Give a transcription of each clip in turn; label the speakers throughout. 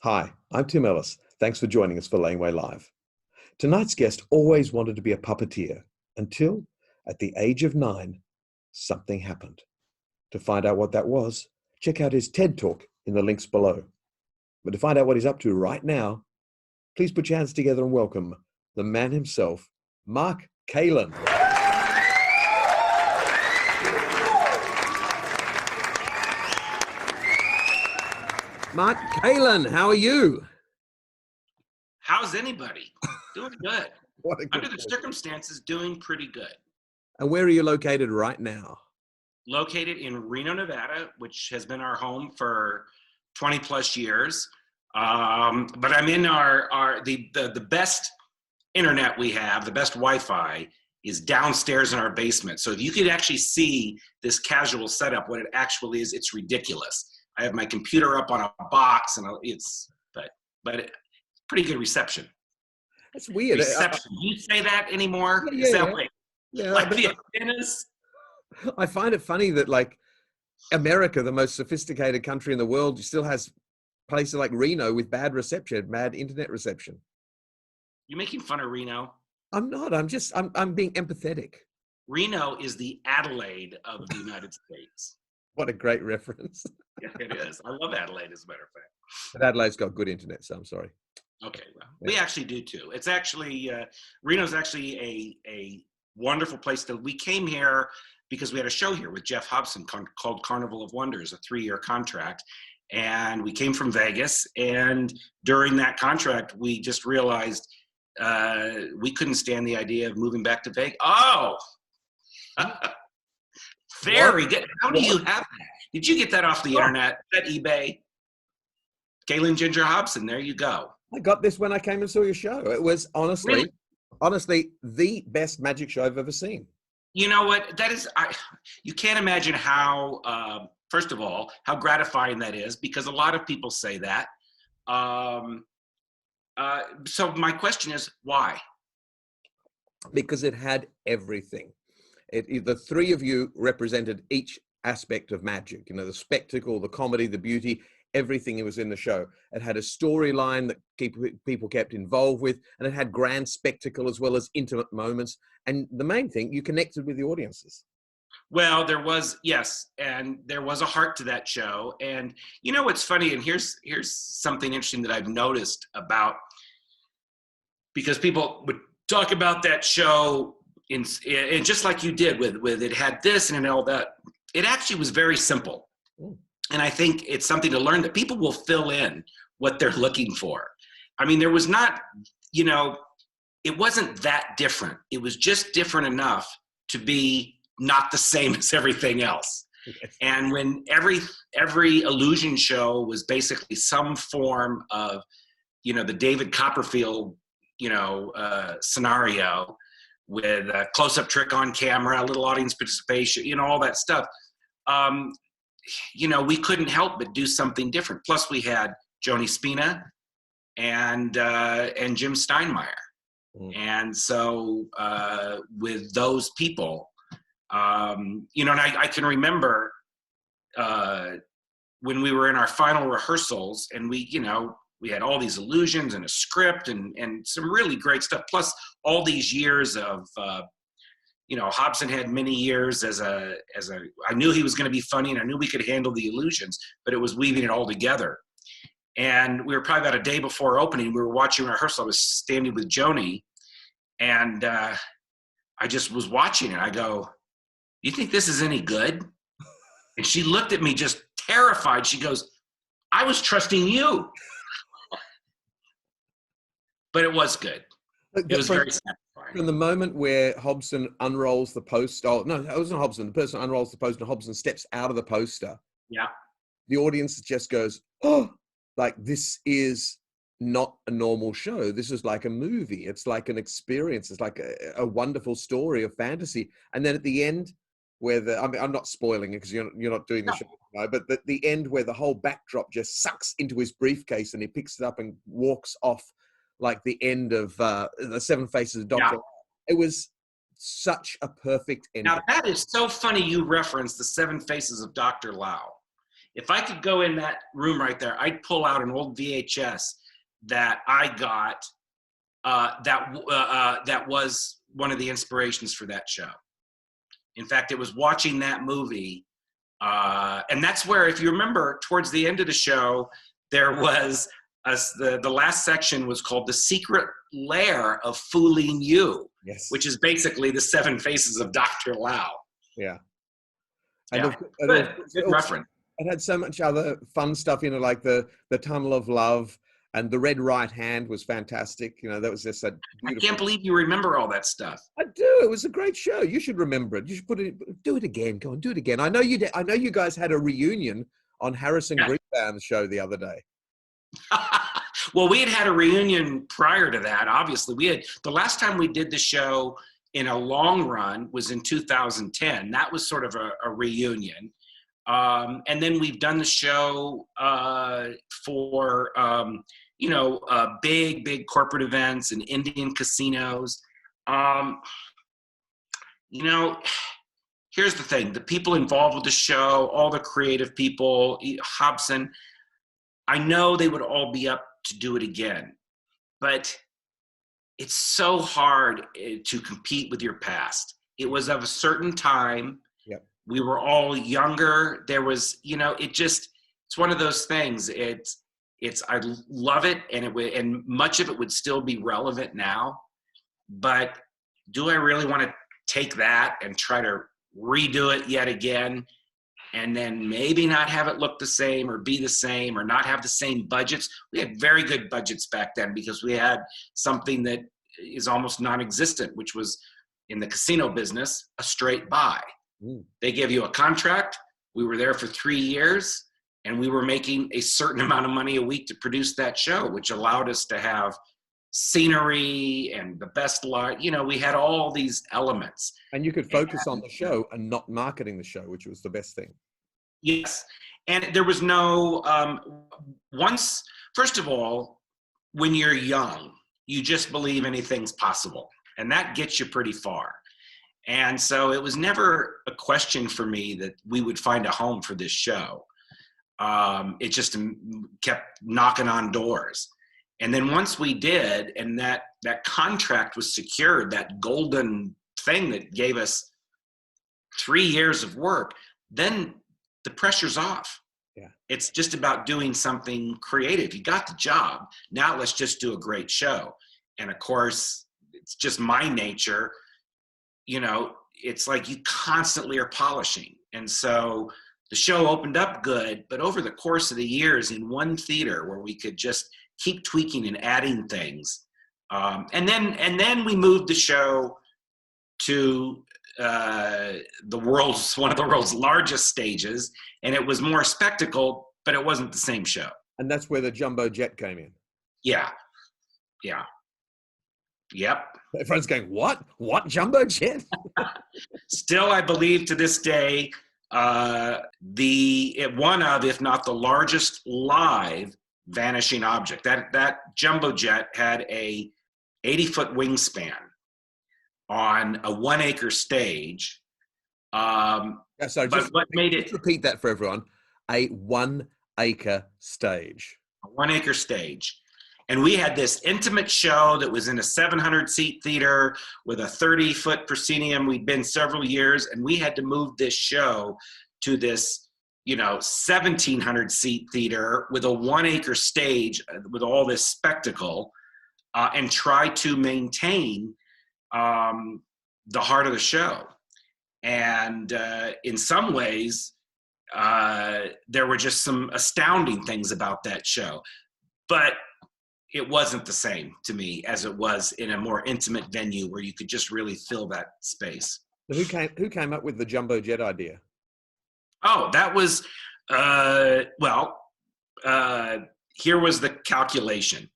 Speaker 1: Hi, I'm Tim Ellis. Thanks for joining us for Laneway Live. Tonight's guest always wanted to be a puppeteer until, at the age of 9, something happened. To find out what that was, check out his TED Talk in the links below. But to find out what he's up to right now, please put your hands together and welcome the man himself, Mark Kalin. Mark Kalin, how are you?
Speaker 2: How's anybody? Doing good.
Speaker 1: What a good
Speaker 2: Under the circumstances, doing pretty good.
Speaker 1: And where are you located right now?
Speaker 2: Located in Reno, Nevada, which has been our home for 20 plus years. But I'm in the best internet we have, the best Wi-Fi is downstairs in our basement. So if you could actually see this casual setup, what it actually is, it's ridiculous. I have my computer up on a box, and but pretty good reception.
Speaker 1: That's weird.
Speaker 2: Reception. Do you say that anymore?
Speaker 1: Yeah,
Speaker 2: Is that like the antennas?
Speaker 1: I find it funny that like America, the most sophisticated country in the world, still has places like Reno with bad reception, bad internet reception.
Speaker 2: You're making fun of Reno?
Speaker 1: I'm not. I'm being empathetic.
Speaker 2: Reno is the Adelaide of the United States.
Speaker 1: What a great reference.
Speaker 2: Yeah, it is. I love Adelaide, as a matter of fact.
Speaker 1: But Adelaide's got good internet, so I'm sorry.
Speaker 2: Okay, well, we actually do too. It's actually, Reno's actually a wonderful place. We came here because we had a show here with Jeff Hobson called Carnival of Wonders, a 3-year contract. And we came from Vegas. And during that contract, we just realized we couldn't stand the idea of moving back to Vegas. Oh! Very good. How do you have that? Did you get that off the internet? Is that eBay? Kalin Ginger Hobson, there you go.
Speaker 1: I got this when I came and saw your show. It was honestly the best magic show I've ever seen.
Speaker 2: You know what? That is, you can't imagine how, first of all, how gratifying that is, because a lot of people say that. So my question is, why?
Speaker 1: Because it had everything. The three of you represented each aspect of magic, you know, the spectacle, the comedy, the beauty, everything was in the show. It had a storyline that people kept involved with, and it had grand spectacle as well as intimate moments. And the main thing, you connected with the audiences.
Speaker 2: Well, there was, yes, and there was a heart to that show. And you know what's funny, and here's something interesting that I've noticed about, because people would talk about that show in just like you did with it had this and all that. It actually was very simple. And I think it's something to learn, that people will fill in what they're looking for. I mean, there was not, you know, it wasn't that different. It was just different enough to be not the same as everything else.
Speaker 1: Yes.
Speaker 2: And when every illusion show was basically some form of, you know, the David Copperfield, you know, scenario with a close-up trick on camera, a little audience participation, you know, all that stuff. You know, we couldn't help but do something different. Plus, we had Joni Spina and Jim Steinmeier, and so with those people, you know, and I can remember when we were in our final rehearsals, and we had all these illusions and a script and some really great stuff. Plus, all these years of you know, Hobson had many years as a, I knew he was going to be funny, and I knew we could handle the illusions, but it was weaving it all together. And we were probably about a day before opening, we were watching rehearsal. I was standing with Joni, and I just was watching it. I go, "You think this is any good?" And she looked at me just terrified. She goes, "I was trusting you." But it was good. It was very satisfying.
Speaker 1: From the moment where Hobson unrolls the poster, oh no, it wasn't Hobson, the person unrolls the poster and Hobson steps out of the poster.
Speaker 2: Yeah.
Speaker 1: The audience just goes, "Oh, like this is not a normal show. This is like a movie. It's like an experience. It's like a wonderful story of fantasy." And then at the end, where I'm not spoiling it because you're not doing the show, but the end where the whole backdrop just sucks into his briefcase and he picks it up and walks off, like the end of the Seven Faces of Dr.
Speaker 2: Yeah.
Speaker 1: Lao. It was such a perfect ending.
Speaker 2: Now that is so funny you referenced the Seven Faces of Dr. Lao. If I could go in that room right there, I'd pull out an old VHS that I got that was one of the inspirations for that show. In fact, it was watching that movie. And that's where, if you remember, towards the end of the show, there was the last section was called The Secret Lair of Fooling You,
Speaker 1: Yes.
Speaker 2: which is basically the 7 faces of Dr. Lao.
Speaker 1: Yeah.
Speaker 2: And
Speaker 1: yeah.
Speaker 2: Good reference.
Speaker 1: It had so much other fun stuff, you know, like the Tunnel of Love, and the Red Right Hand was fantastic. You know, that was just that beautiful.
Speaker 2: I can't believe you remember all that stuff.
Speaker 1: I do. It was a great show. You should remember it. You should do it again. Go on, do it again. I know you did. I know you guys had a reunion on Harrison Greenbaum's show the other day.
Speaker 2: Well, we had a reunion prior to that. Obviously, the last time we did the show in a long run was in 2010. That was sort of a reunion. And then we've done the show for big corporate events and Indian casinos. Here's the thing: the people involved with the show, all the creative people, Hobson, I know they would all be up to do it again, but it's so hard to compete with your past. It was of a certain time.
Speaker 1: Yep.
Speaker 2: We were all younger. There was, it's one of those things. I love it, and much of it would still be relevant now. But do I really want to take that and try to redo it yet again, and then maybe not have it look the same or be the same or not have the same budgets? We had very good budgets back then because we had something that is almost non-existent, which was, in the casino business, a straight buy. They give you a contract. We were there for 3 years, and we were making a certain amount of money a week to produce that show, which allowed us to have scenery and the best light. We had all these elements.
Speaker 1: And you could focus on the show and not marketing the show, which was the best thing.
Speaker 2: Yes. And there was no, first of all, when you're young, you just believe anything's possible. And that gets you pretty far. And so it was never a question for me that we would find a home for this show. It just kept knocking on doors. And then once we did, and that contract was secured, that golden thing that gave us 3 years of work, then the pressure's off.
Speaker 1: Yeah.
Speaker 2: It's just about doing something creative. You got the job. Now let's just do a great show. And of course, it's just my nature. It's like you constantly are polishing. And so the show opened up good, but over the course of the years, in one theater where we could just keep tweaking and adding things. And then we moved the show to one of the world's largest stages, and it was more spectacle, but it wasn't the same show.
Speaker 1: And that's where the jumbo jet came in.
Speaker 2: Yeah. Yep.
Speaker 1: Everyone's going, what jumbo jet?
Speaker 2: Still, I believe to this day, one of, if not the largest live vanishing object. That jumbo jet had a 80-foot wingspan on a 1-acre stage.
Speaker 1: Sorry,
Speaker 2: but what made it?
Speaker 1: Repeat that for everyone. A 1-acre stage.
Speaker 2: A 1-acre stage. And we had this intimate show that was in a 700-seat theater with a 30-foot proscenium. We'd been several years, and we had to move this show to this, 1,700-seat theater with a 1-acre stage with all this spectacle, and try to maintain the heart of the show. And in some ways, there were just some astounding things about that show. But it wasn't the same to me as it was in a more intimate venue where you could just really fill that space.
Speaker 1: Who came up with the jumbo jet idea?
Speaker 2: Oh, that was, here was the calculation.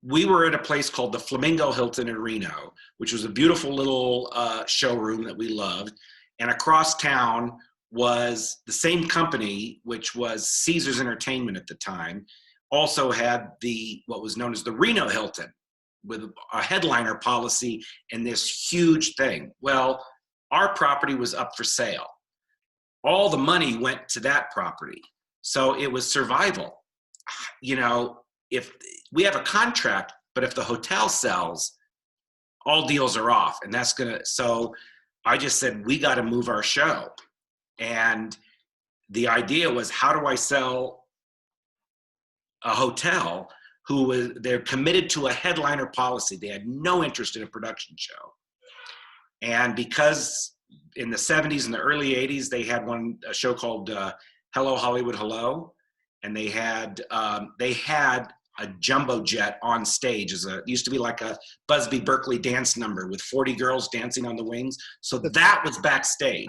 Speaker 2: We were at a place called the Flamingo Hilton in Reno, which was a beautiful little showroom that we loved. And across town was the same company, which was Caesars Entertainment at the time, also had what was known as the Reno Hilton, with a headliner policy and this huge thing. Well, our property was up for sale. all the money went to that property. So it was survival. You know, if we have a contract, but if the hotel sells, all deals are off. And that's so I just said, we got to move our show. And the idea was, how do I sell a hotel they're committed to a headliner policy. They had no interest in a production show. And because in the 70s and the early 80s, they had a show called Hello Hollywood Hello. And they had a jumbo jet on stage. It used to be like a Busby Berkeley dance number with 40 girls dancing on the wings. So that was backstage.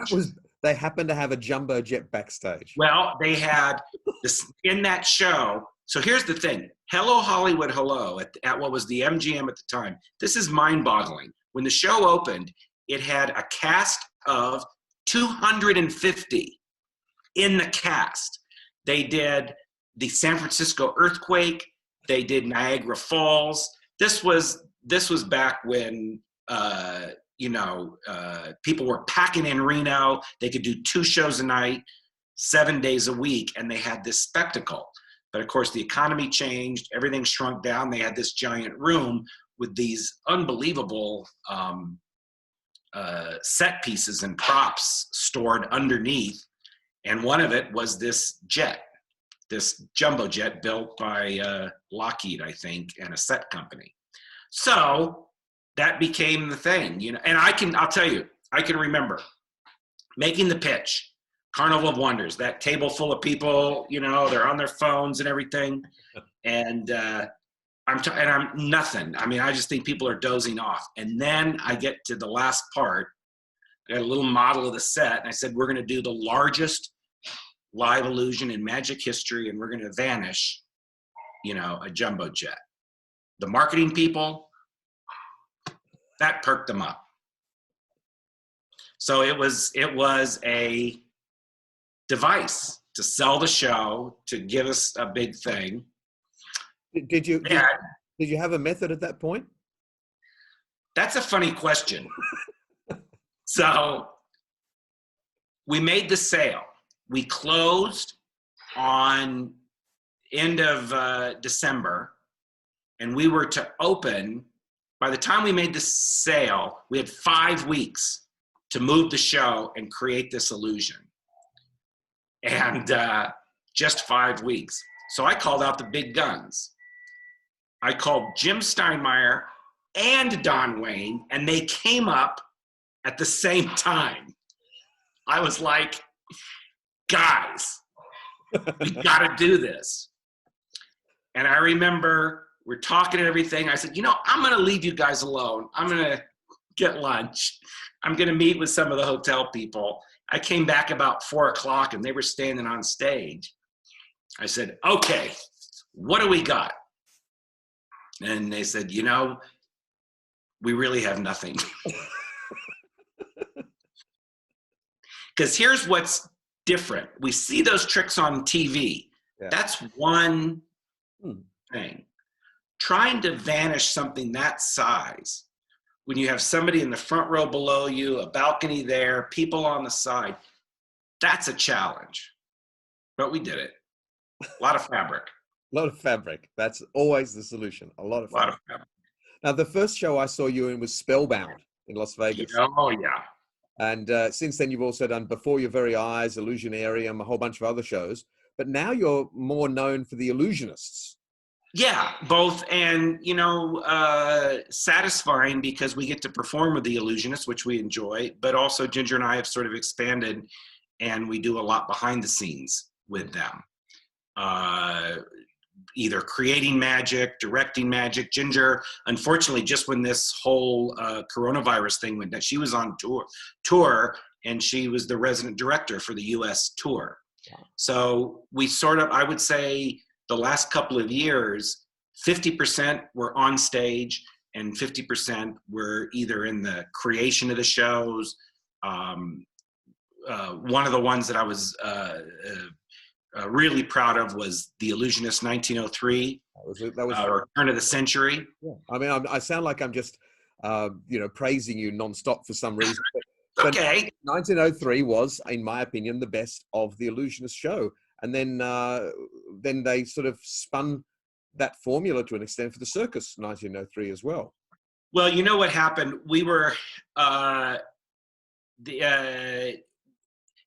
Speaker 1: They happened to have a jumbo jet backstage.
Speaker 2: Well, they had this in that show. So here's the thing. Hello Hollywood Hello at what was the MGM at the time. This is mind-boggling. When the show opened, it had a cast of 250 in the cast. They did the San Francisco earthquake. They did Niagara Falls. This was back when people were packing in Reno. They could do 2 shows a night, 7 days a week, and they had this spectacle. But of course, the economy changed. Everything shrunk down. They had this giant room with these unbelievable set pieces and props stored underneath. And one of it was this jet. This jumbo jet built by Lockheed, I think, and a set company. So that became the thing, you know. And I'll tell you, I can remember making the pitch, Carnival of Wonders, that table full of people, you know, they're on their phones and everything. And I'm nothing. I mean, I just think people are dozing off. And then I get to the last part. I got a little model of the set, and I said, we're going to do the largest live illusion in magic history, and we're going to vanish, you know, a jumbo jet. The marketing people, that perked them up. So it was a device to sell the show, to give us a big thing.
Speaker 1: Did you have a method at that point?
Speaker 2: That's a funny question. So we made the sale. We closed on end of December, and we were to open. By the time we made the sale, we had 5 weeks to move the show and create this illusion. And just 5 weeks. So I called out the big guns. I called Jim Steinmeier and Don Wayne, and they came up at the same time. I was like, guys, we got to do this. And I remember we're talking and everything. I said, you know, I'm going to leave you guys alone. I'm going to get lunch. I'm going to meet with some of the hotel people. I came back about 4 o'clock and they were standing on stage. I said, okay, what do we got? And they said, you know, we really have nothing. Because here's what's different. We see those tricks on TV. Yeah. That's one thing. Trying to vanish something that size, when you have somebody in the front row below you, a balcony there, people on the side, that's a challenge. But we did it. A lot of fabric.
Speaker 1: A lot of fabric. That's always the solution. A lot of fabric. Now, the first show I saw you in was Spellbound in Las Vegas.
Speaker 2: Oh, yeah.
Speaker 1: And since then, you've also done Before Your Very Eyes, Illusionarium, a whole bunch of other shows. But now you're more known for the Illusionists.
Speaker 2: Yeah, both. And, you know, satisfying because we get to perform with the Illusionists, which we enjoy. But also Ginger and I have sort of expanded, and we do a lot behind the scenes with them. Either creating magic, directing magic. Ginger, unfortunately, just when this whole coronavirus thing went down, she was on tour, and she was the resident director for the U.S. tour. So we sort of, I would say, the last couple of years, 50% were on stage, and 50% were either in the creation of the shows. One of the ones that I was really proud of was The Illusionist 1903. That was or Turn of the Century.
Speaker 1: Yeah. I mean, I sound like I'm just, you know, praising you nonstop for some reason. But
Speaker 2: okay.
Speaker 1: 1903 was, in my opinion, the best of the Illusionist show. And then they sort of spun that formula to an extent for the circus 1903 as well.
Speaker 2: Well, you know what happened? We were the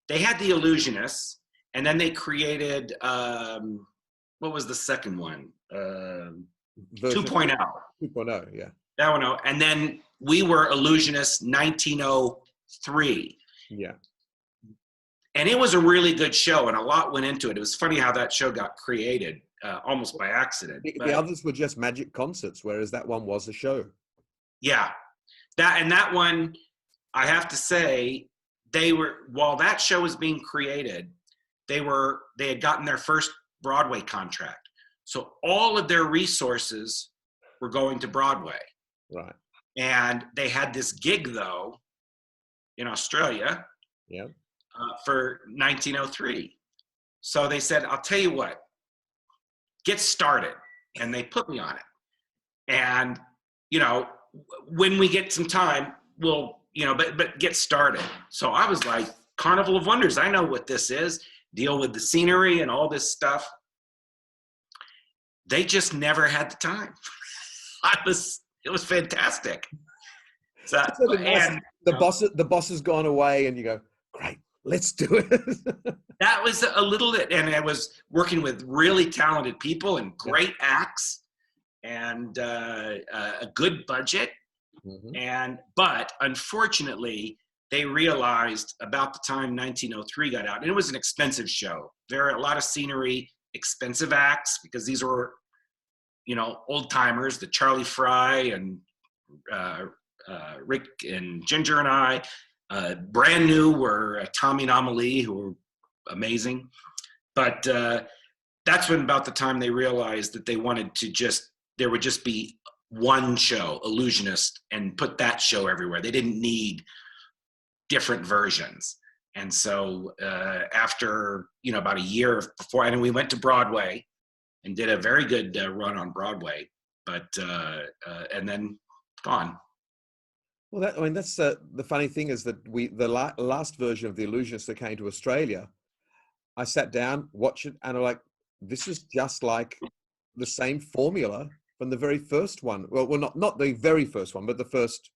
Speaker 2: they had the Illusionists, and then they created what was the second one? 2.0.
Speaker 1: 2.0, yeah.
Speaker 2: That one, and then we were Illusionists 1903.
Speaker 1: Yeah.
Speaker 2: And it was a really good show, and a lot went into it. It was funny how that show got created, almost by accident.
Speaker 1: The others were just magic concerts, whereas that one was a show.
Speaker 2: Yeah, that one, I have to say, while that show was being created, they had gotten their first Broadway contract, so all of their resources were going to Broadway.
Speaker 1: Right.
Speaker 2: And they had this gig though in Australia.
Speaker 1: Yeah.
Speaker 2: For 1903. So they said, I'll tell you what, get started. And they put me on it. And, when we get some time, we'll, but get started. So I was like, Carnival of Wonders, I know what this is. Deal with the scenery and all this stuff. They just never had the time. It was fantastic. So,
Speaker 1: and the boss has gone away and you go, great. Let's do it.
Speaker 2: That was a little bit, and I was working with really talented people and great acts, and a good budget.
Speaker 1: Mm-hmm.
Speaker 2: But unfortunately, they realized about the time 1903 got out, and it was an expensive show. There are a lot of scenery, expensive acts, because these were, old timers, the Charlie Fry and Rick and Ginger and I. Brand new were Tommy and Amelie, who were amazing. But that's when about the time they realized that they wanted to there would just be one show, Illusionist, and put that show everywhere. They didn't need different versions. And so after, about a year before, and we went to Broadway and did a very good run on Broadway, but and then gone.
Speaker 1: Well, that's the funny thing is that the last version of the Illusionist that came to Australia, I sat down, watched it, and I'm like, this is just like the same formula from the very first one. Well, not the very first one, but the first,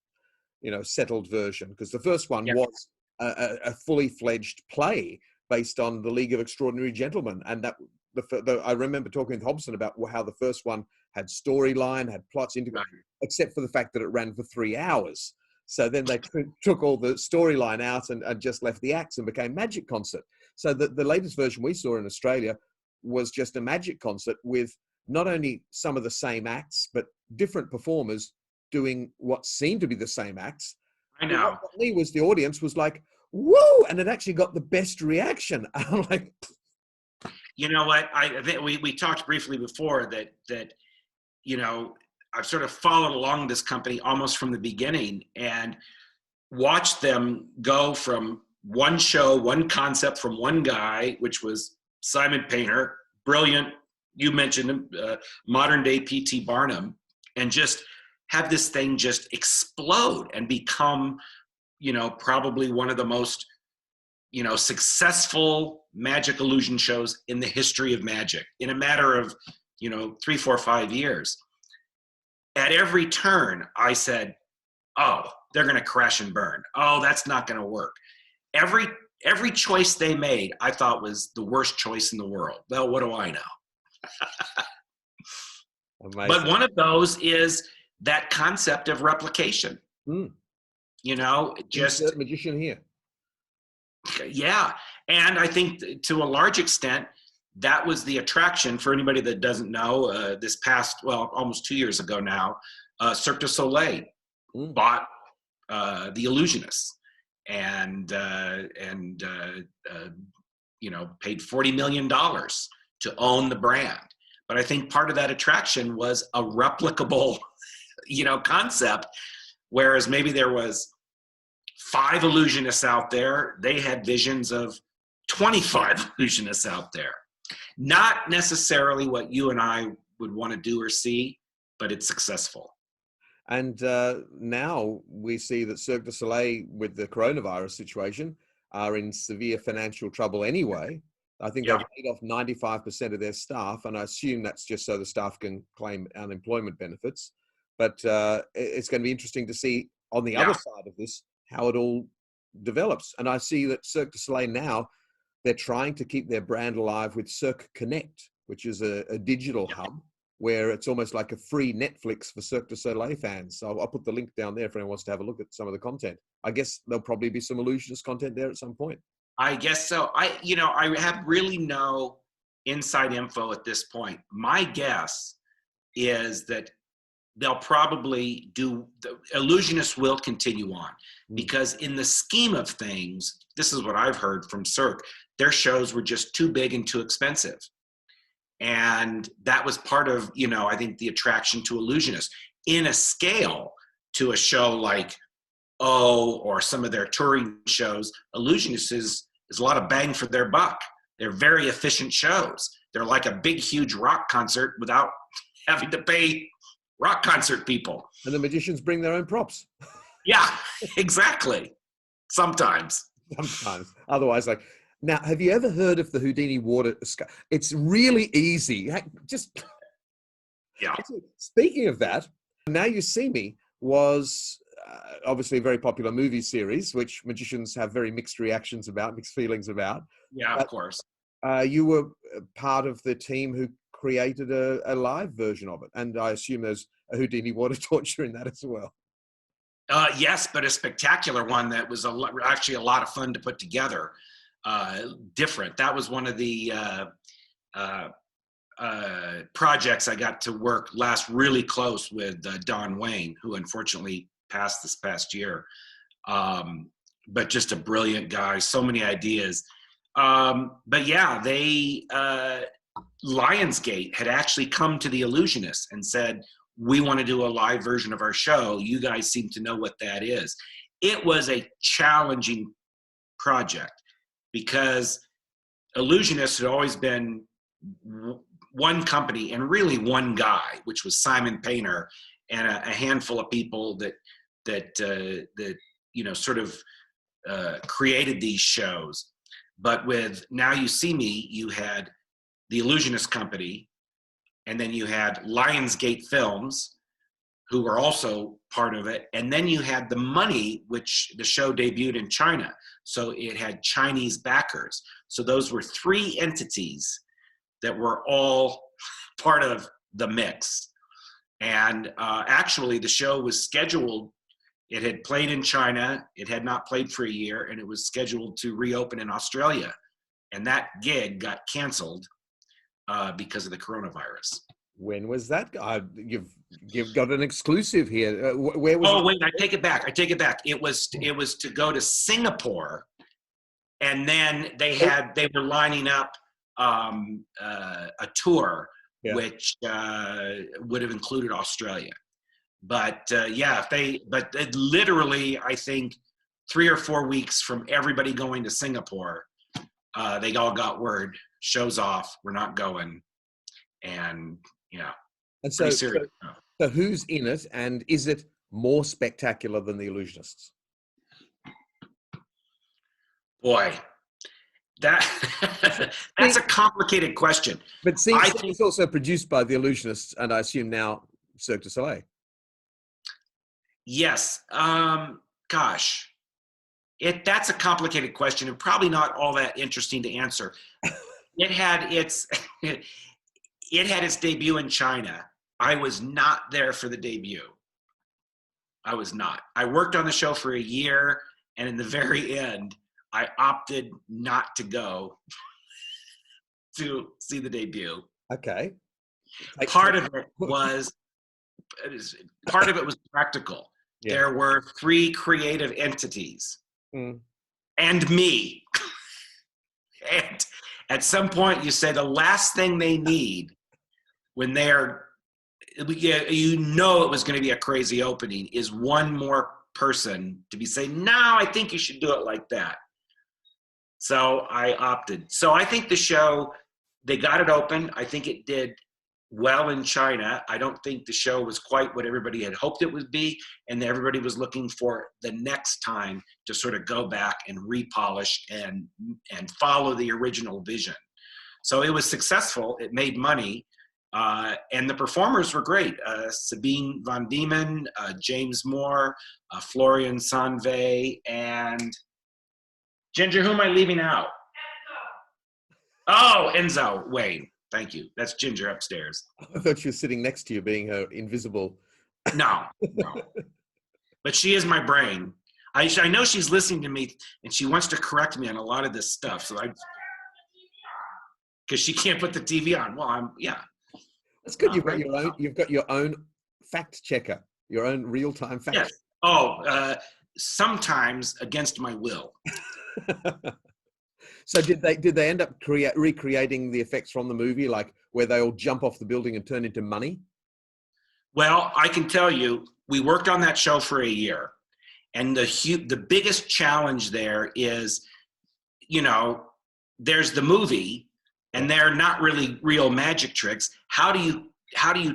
Speaker 1: settled version, because the first one was a fully fledged play based on the League of Extraordinary Gentlemen, and that I remember talking with Hobson about how the first one had storyline, had plots integrated, except for the fact that it ran for 3 hours. So then they took all the storyline out and just left the acts and became Magic Concert. So the latest version we saw in Australia was just a Magic Concert with not only some of the same acts, but different performers doing what seemed to be the same acts.
Speaker 2: I know.
Speaker 1: What me was the audience was like, whoa, and it actually got the best reaction. I'm like,
Speaker 2: you know what? I think we talked briefly before that I've sort of followed along this company almost from the beginning and watched them go from one show, one concept from one guy, which was Simon Painter, brilliant. You mentioned him, modern day P.T. Barnum, and just have this thing just explode and become, probably one of the most, successful magic illusion shows in the history of magic in a matter of, 3, 4, 5 years. At every turn, I said, oh, they're going to crash and burn. Oh, that's not going to work. Every choice they made, I thought was the worst choice in the world. Well, what do I know? But one of those is that concept of replication. Just
Speaker 1: magician here.
Speaker 2: Yeah. And I think to a large extent, that was the attraction for anybody that doesn't know. This past, almost 2 years ago now, Cirque du Soleil bought the Illusionists and paid $40 million to own the brand. But I think part of that attraction was a replicable, concept, whereas maybe there was 5 illusionists out there. They had visions of 25 illusionists out there. Not necessarily what you and I would want to do or see, but it's successful.
Speaker 1: And now we see that Cirque du Soleil, with the coronavirus situation, are in severe financial trouble anyway. I think they've
Speaker 2: Yeah.
Speaker 1: laid off 95% of their staff, and I assume that's just so the staff can claim unemployment benefits. But it's going to be interesting to see on the other
Speaker 2: Yeah.
Speaker 1: side of this how it all develops. And I see that Cirque du Soleil now, they're trying to keep their brand alive with Cirque Connect, which is a digital hub where it's almost like a free Netflix for Cirque du Soleil fans. So I'll put the link down there if anyone wants to have a look at some of the content. I guess there'll probably be some Illusionist content there at some point.
Speaker 2: I guess so. I have really no inside info at this point. My guess is that they'll probably do, the Illusionists will continue on, because in the scheme of things, this is what I've heard from Cirque, their shows were just too big and too expensive. And that was part of, I think the attraction to Illusionists. In a scale to a show like or some of their touring shows, Illusionists is a lot of bang for their buck. They're very efficient shows. They're like a big, huge rock concert without having to pay rock concert people.
Speaker 1: And the magicians bring their own props.
Speaker 2: Yeah, exactly. Sometimes.
Speaker 1: Otherwise, like, now, have you ever heard of the Houdini water? It's really easy.
Speaker 2: Yeah.
Speaker 1: Speaking of that, Now You See Me was obviously a very popular movie series, which magicians have very mixed reactions about, mixed feelings about.
Speaker 2: Yeah, of course.
Speaker 1: You were part of the team who created a live version of it. And I assume there's a Houdini water torture in that as well.
Speaker 2: Yes, but a spectacular one that was actually a lot of fun to put together. Different. That was one of the projects I got to work last really close with Don Wayne, who unfortunately passed this past year. But just a brilliant guy, so many ideas. But yeah, Lionsgate had actually come to the Illusionists and said, we want to do a live version of our show. You guys seem to know what that is. It was a challenging project because Illusionists had always been one company and really one guy, which was Simon Painter, and a handful of people that sort of created these shows. But with Now You See Me, you had the Illusionist Company, and then you had Lionsgate Films, who were also part of it. And then you had the money, which the show debuted in China. So it had Chinese backers. So those were three entities that were all part of the mix. And actually the show was scheduled, it had played in China, it had not played for a year, and it was scheduled to reopen in Australia. And that gig got canceled because of the coronavirus.
Speaker 1: When was that? You've got an exclusive here. Where was?
Speaker 2: Oh, wait! I take it back. It was to go to Singapore, and then they were lining up a tour, which would have included Australia. But literally, I think 3 or 4 weeks from everybody going to Singapore, they all got word, show's off, we're not going. And yeah,
Speaker 1: and so who's in it, and is it more spectacular than the Illusionists?
Speaker 2: Boy, that's a complicated question.
Speaker 1: But I think it's also produced by the Illusionists, and I assume now Cirque du Soleil.
Speaker 2: Yes. Gosh, that's a complicated question and probably not all that interesting to answer. It had its debut in China. I was not there for the debut. I was not. I worked on the show for a year, and in the very end, I opted not to go to see the debut.
Speaker 1: Okay.
Speaker 2: Part of it was practical. Yeah. There were 3 creative entities and me. And at some point you say the last thing they need when they're, it was going to be a crazy opening, is one more person to be saying, no, I think you should do it like that. So I opted. So I think the show, they got it open. I think it did well in China. I don't think the show was quite what everybody had hoped it would be, and everybody was looking for the next time to sort of go back and repolish and follow the original vision. So it was successful. It made money, and the performers were great. Sabine Van Diemen, James Moore, Florian Sanve, and Ginger. Who am I leaving out? Oh, Enzo Wayne. Thank you. That's Ginger upstairs.
Speaker 1: I thought she was sitting next to you, being her invisible.
Speaker 2: No. But she is my brain. I know she's listening to me, and she wants to correct me on a lot of this stuff. So because she can't put the TV on. Well,
Speaker 1: That's good. You've got your own fact checker, your own real-time fact.
Speaker 2: Yes. Oh, sometimes against my will.
Speaker 1: So did they end up recreating the effects from the movie, like where they all jump off the building and turn into money?
Speaker 2: Well, I can tell you, we worked on that show for a year, and the biggest challenge there is, there's the movie, and they're not really real magic tricks. How do you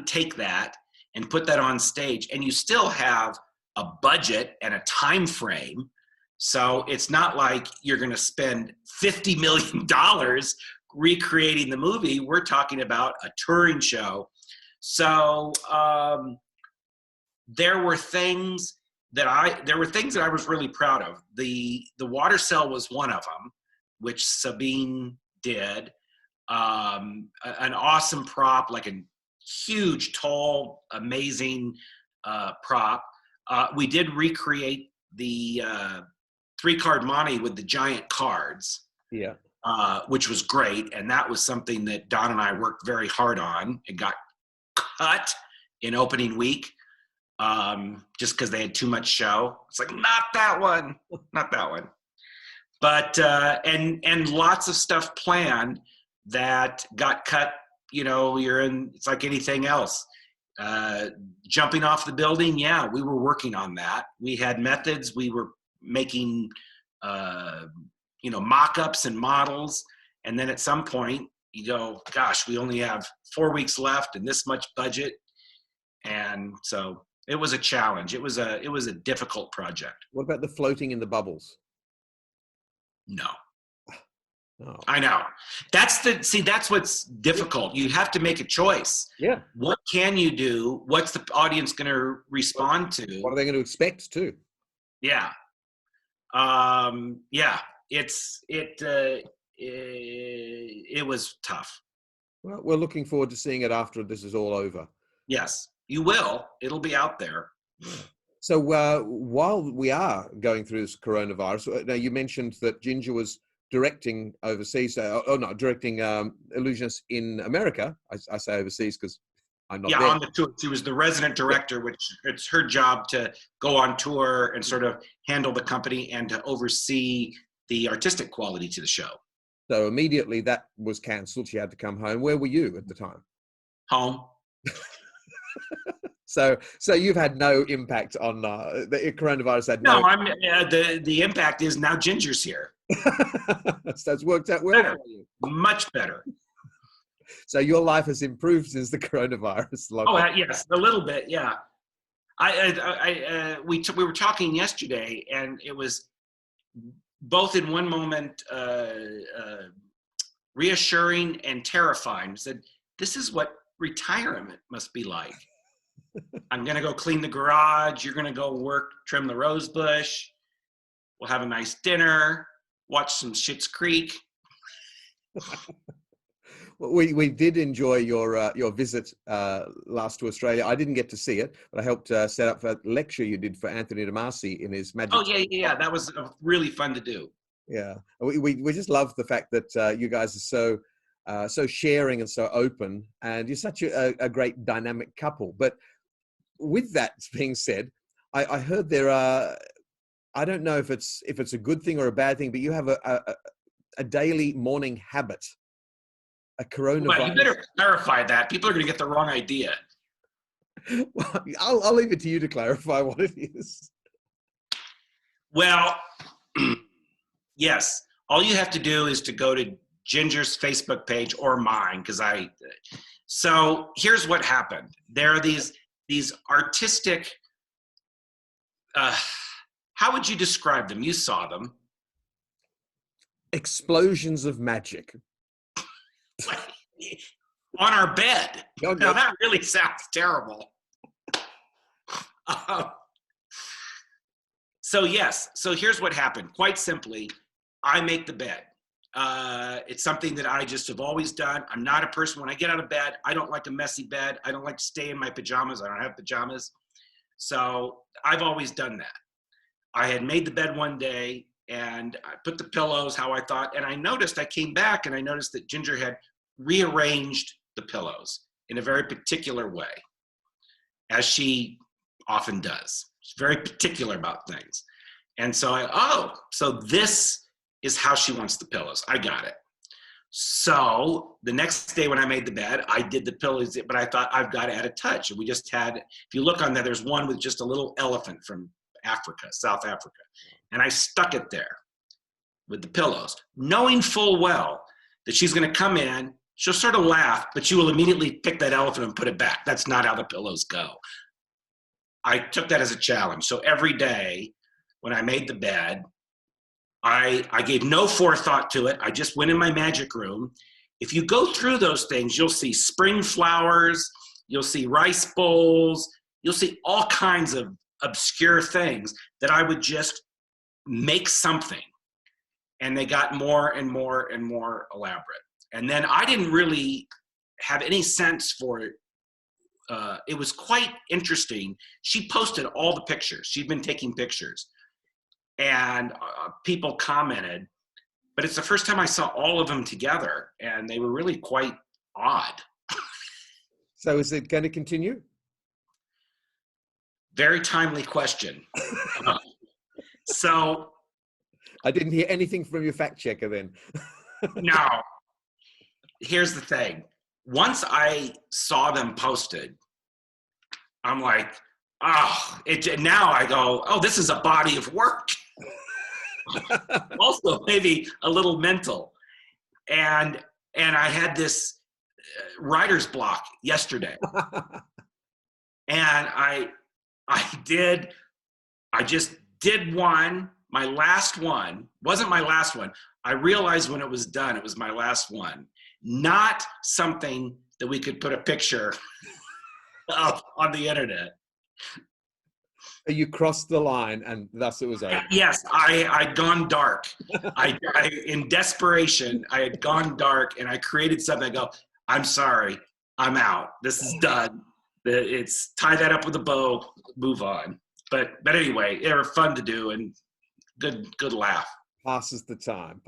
Speaker 2: take that and put that on stage, and you still have a budget and a time frame? So it's not like you're going to spend $50 million recreating the movie. We're talking about a touring show. So there were things that I was really proud of. The water cell was one of them, which Sabine did. An awesome prop, like a huge, tall, amazing prop. We did recreate the 3-card Monte with the giant cards, which was great. And that was something that Don and I worked very hard on. It got cut in opening week just because they had too much show. It's like, not that one. But, and lots of stuff planned that got cut. It's like anything else. Jumping off the building, we were working on that. We had methods. We were making mock-ups and models, and then at some point you go, gosh, we only have 4 weeks left and this much budget, and so it was a challenge. It was a difficult project.
Speaker 1: What about the floating in the bubbles?
Speaker 2: No.
Speaker 1: Oh.
Speaker 2: I know. That's what's difficult. You have to make a choice.
Speaker 1: Yeah.
Speaker 2: What can you do? What's the audience going to respond to?
Speaker 1: What are they going to expect too?
Speaker 2: Yeah. It was tough.
Speaker 1: Well, we're looking forward to seeing it after this is all over.
Speaker 2: Yes, you will. It'll be out there.
Speaker 1: So while we are going through this coronavirus, now you mentioned that Ginger was directing overseas, directing Illusionists in America. I say overseas because I'm not there.
Speaker 2: On the tour. She was the resident director, which it's her job to go on tour and sort of handle the company and to oversee the artistic quality to the show.
Speaker 1: So immediately that was canceled. She had to come home. Where were you at the time?
Speaker 2: Home.
Speaker 1: So you've had no impact on the coronavirus. Had
Speaker 2: no. The impact is now Ginger's here.
Speaker 1: So it's worked out well for you.
Speaker 2: Much better.
Speaker 1: So your life has improved since the coronavirus.
Speaker 2: Yes, a little bit. Yeah. We were talking yesterday, and it was both in one moment reassuring and terrifying. I said, this is what retirement must be like. I'm going to go clean the garage. You're going to go work, trim the rose bush. We'll have a nice dinner, watch some Schitt's Creek.
Speaker 1: We did enjoy your visit last to Australia. I didn't get to see it, but I helped set up a lecture you did for Anthony DeMasi in his Magic.
Speaker 2: Oh, yeah. That was really fun to do.
Speaker 1: Yeah. We just love the fact that you guys are so sharing and so open, and you're such a great dynamic couple. But with that being said, I heard there are, I don't know if it's a good thing or a bad thing, but you have a daily morning habit. A coronavirus.
Speaker 2: Well, you better clarify that. People are going to get the wrong idea.
Speaker 1: Well, I'll leave it to you to clarify what it is.
Speaker 2: Well, yes. All you have to do is to go to Ginger's Facebook page or mine, because So here's what happened. There are these artistic, how would you describe them? You saw them.
Speaker 1: Explosions of magic.
Speaker 2: On our bed.
Speaker 1: Oh,
Speaker 2: Now
Speaker 1: no.
Speaker 2: that really sounds terrible. So yes, so here's what happened. Quite simply, I make the bed. It's something that I just have always done. I'm not a person, when I get out of bed, I don't like a messy bed. I don't like to stay in my pajamas. I don't have pajamas. So I've always done that. I had made the bed one day and I put the pillows how I thought, and I came back and I noticed that Ginger had rearranged the pillows in a very particular way, as she often does. She's very particular about things. And so so this is how she wants the pillows. I got it. So the next day when I made the bed, I did the pillows, but I thought I've got to add a touch. And we just had, if you look on there, there's one with just a little elephant from Africa, South Africa. And I stuck it there with the pillows, knowing full well that she's going to come in, she'll sort of laugh, but she will immediately pick that elephant and put it back. That's not how the pillows go. I took that as a challenge. So every day when I made the bed, I gave no forethought to it. I just went in my magic room. If you go through those things, you'll see spring flowers, you'll see rice bowls, you'll see all kinds of obscure things that I would just make something. And they got more and more and more elaborate. And then I didn't really have any sense for it. It was quite interesting. She posted all the pictures. She'd been taking pictures. And people commented, but it's the first time I saw all of them together, and they were really quite odd.
Speaker 1: So is it going to continue?
Speaker 2: Very timely question. So
Speaker 1: I didn't hear anything from your fact checker then.
Speaker 2: no, here's the thing. Once I saw them posted, I'm like, oh, now I go, oh, this is a body of work. Also maybe a little mental. And I had this writer's block yesterday. And I just did one. My last one wasn't my last one. I realized when it was done, it was my last one. Not something that we could put a picture of on the internet.
Speaker 1: You crossed the line and thus it was over.
Speaker 2: Yes, I'd gone dark. I in desperation, I had gone dark and I created something. I go, I'm sorry, I'm out. This is done. It's tie that up with a bow, move on. But anyway, they were fun to do and good laugh.
Speaker 1: Passes the time.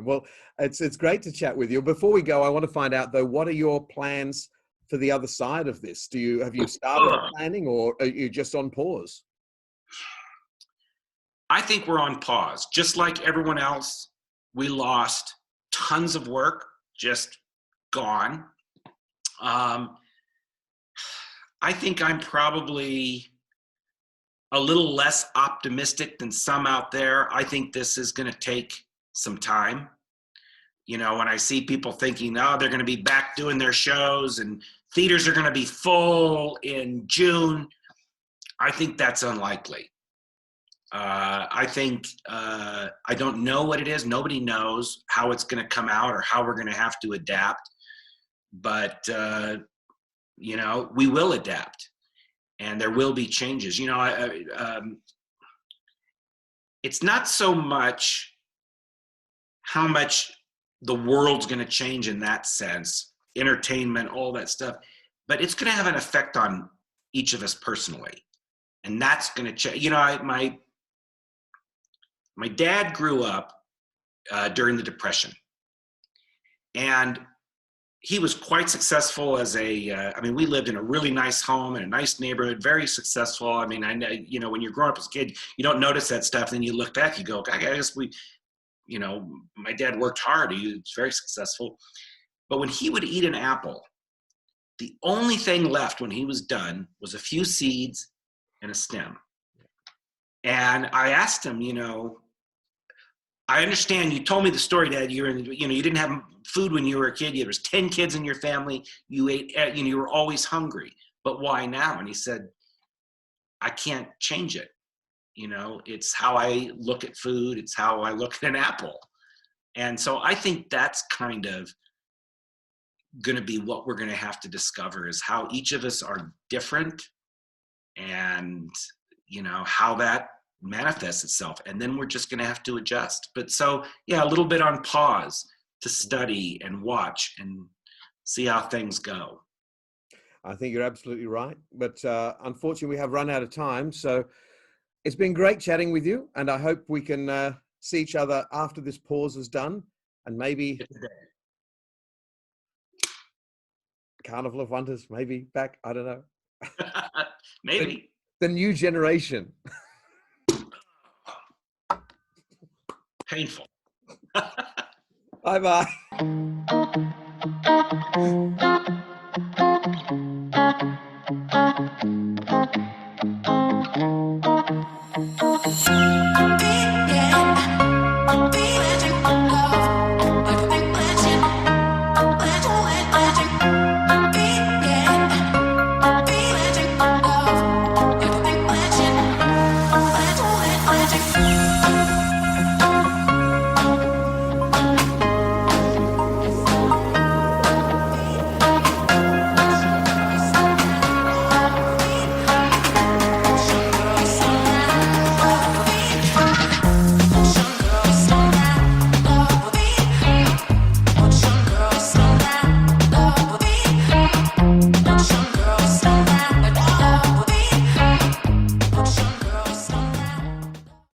Speaker 1: Well, it's great to chat with you. Before we go, I want to find out though, what are your plans for the other side of this? Have you started planning, or are you just on pause?
Speaker 2: I think we're on pause. Just like everyone else, we lost tons of work, just gone. I think I'm probably a little less optimistic than some out there. I think this is going to take some time. You know, when I see people thinking, oh, they're going to be back doing their shows and theaters are going to be full in June, I think that's unlikely. I think, I don't know what it is. Nobody knows how it's going to come out or how we're going to have to adapt. But, you know, we will adapt and there will be changes. You know, it's not so much how much the world's going to change in that sense, entertainment, all that stuff, but it's going to have an effect on each of us personally. And that's going to change. You know, my dad grew up during the Depression, and he was quite successful as I mean, we lived in a really nice home in a nice neighborhood, very successful. I mean, you know, when you're growing up as a kid, you don't notice that stuff. Then you look back, you go, I guess you know, my dad worked hard. He was very successful. But when he would eat an apple, the only thing left when he was done was a few seeds and a stem. And I asked him, you know, I understand. You told me the story, Dad. You didn't have food when you were a kid. There was 10 kids in your family. You ate, you were always hungry. But why now? And he said, I can't change it. It's how I look at food. It's how I look at an apple. And so I think that's kind of going to be what we're going to have to discover, is how each of us are different, and how that manifests itself. And then we're just going to have to adjust. But so, yeah, a little bit on pause to study and watch and see how things go.
Speaker 1: I think you're absolutely right. But unfortunately, we have run out of time. So it's been great chatting with you. And I hope we can see each other after this pause is done. And maybe Carnival of Wonders, maybe back. I don't know.
Speaker 2: Maybe.
Speaker 1: The new generation.
Speaker 2: Painful.
Speaker 1: Bye-bye.